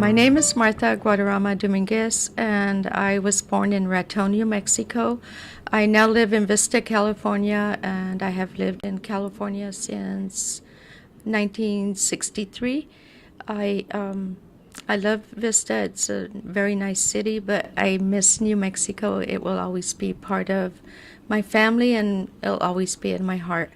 My name is Martha Guadarrama Dominguez, and I was born in Raton, New Mexico. I now live in Vista, California, and I have lived in California since 1963. I love Vista. It's a very nice city, but I miss New Mexico. It will always be part of my family, and it'll always be in my heart.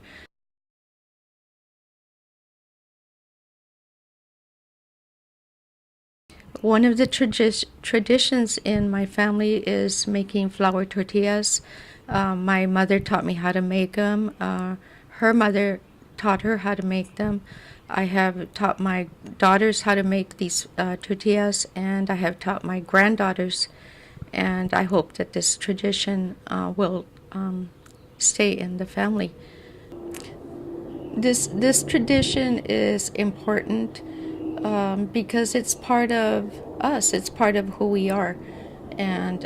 One of the traditions in my family is making flour tortillas. My mother taught me how to make them. Her mother taught her how to make them. I have taught my daughters how to make these tortillas, and I have taught my granddaughters. And I hope that this tradition will stay in the family. This tradition is important because it's part of us. It's part of who we are, and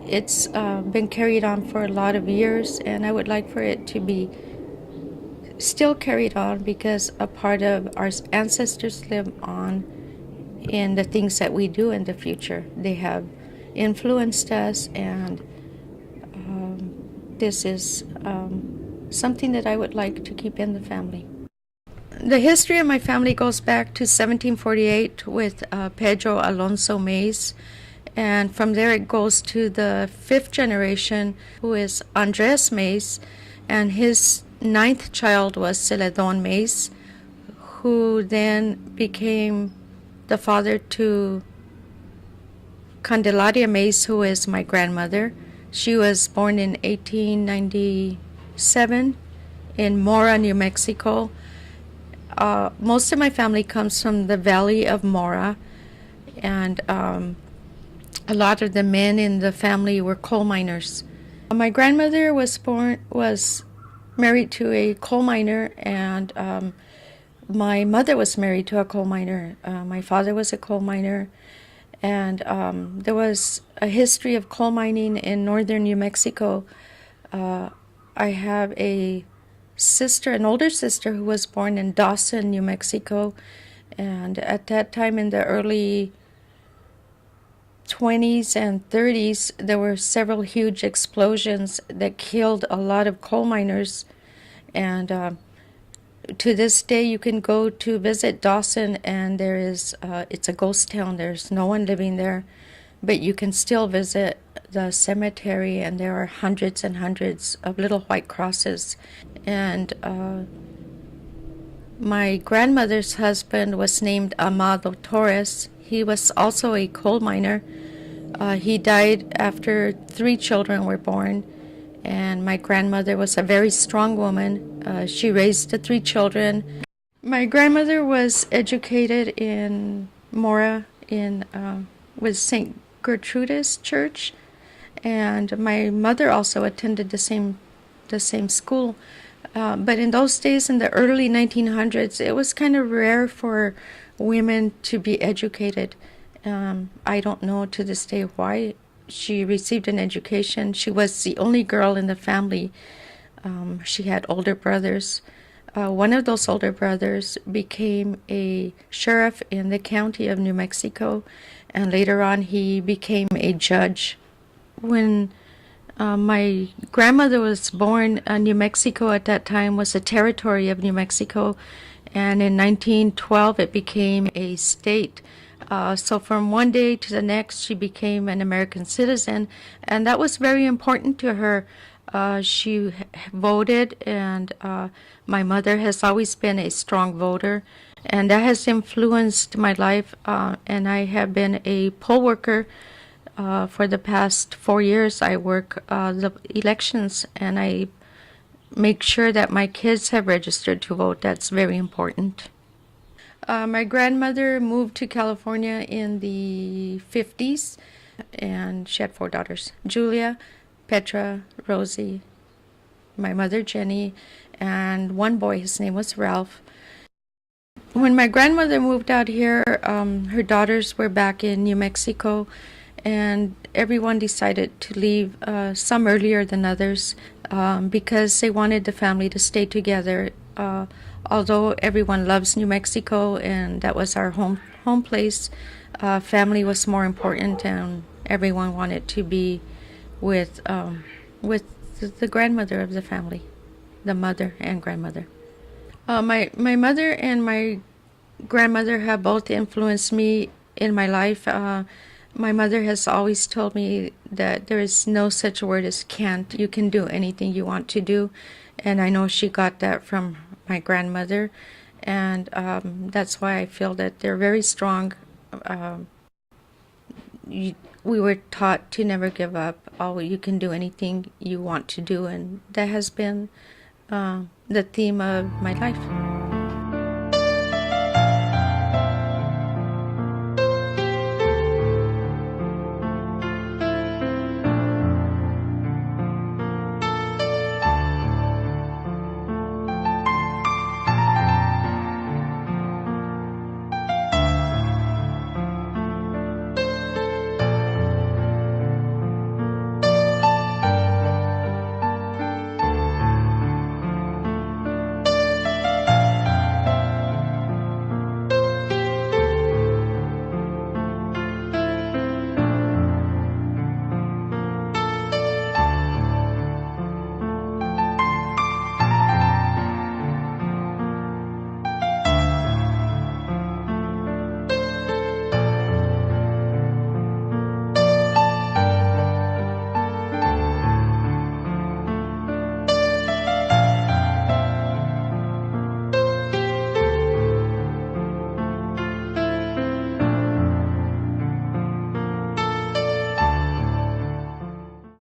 it's been carried on for a lot of years. And I would like for it to be still carried on because a part of our ancestors live on in the things that we do in the future. They have influenced us, and this is something that I would like to keep in the family. The history of my family goes back to 1748 with Pedro Alonso Maes, and from there it goes to the fifth generation, who is Andres Maes, and his ninth child was Celedon Maes, who then became the father to Candelaria Maes, who is my grandmother. She was born in 1897 in Mora, New Mexico. Most of my family comes from the Valley of Mora, and a lot of the men in the family were coal miners. My grandmother was married to a coal miner, and my mother was married to a coal miner. My father was a coal miner, and there was a history of coal mining in northern New Mexico. I have an older sister who was born in Dawson, New Mexico, and at that time in the early 20s and 30s, there were several huge explosions that killed a lot of coal miners, and to this day you can go to visit Dawson, and it's a ghost town. There's no one living there, but you can still visit the cemetery, and there are hundreds and hundreds of little white crosses. And my grandmother's husband was named Amado Torres. He was also a coal miner. He died after 3 children were born, and my grandmother was a very strong woman. She raised the 3 children. My grandmother was educated in Mora with St. Gertrudis Church, and my mother also attended the same school. But in those days, in the early 1900s, it was kind of rare for women to be educated. I don't know to this day why. She received an education. She was the only girl in the family. She had older brothers. One of those older brothers became a sheriff in the county of New Mexico, and later on he became a judge. When my grandmother was born, New Mexico at that time was a territory of New Mexico, and in 1912 it became a state. So from one day to the next, she became an American citizen, and that was very important to her. She voted, and my mother has always been a strong voter, and that has influenced my life, and I have been a poll worker. For the past 4 years, I work the elections, and I make sure that my kids have registered to vote. That's very important. My grandmother moved to California in the 50s, and she had 4 daughters: Julia, Petra, Rosie, my mother Jenny, and one boy. His name was Ralph. When my grandmother moved out here, her daughters were back in New Mexico, and everyone decided to leave, some earlier than others, because they wanted the family to stay together. Although everyone loves New Mexico, and that was our home place, family was more important, and everyone wanted to be with the grandmother of the family, the mother and grandmother. My mother and my grandmother have both influenced me in my life. My mother has always told me that there is no such word as can't. You can do anything you want to do. And I know she got that from my grandmother. And that's why I feel that they're very strong. We were taught to never give up. You can do anything you want to do. And that has been the theme of my life.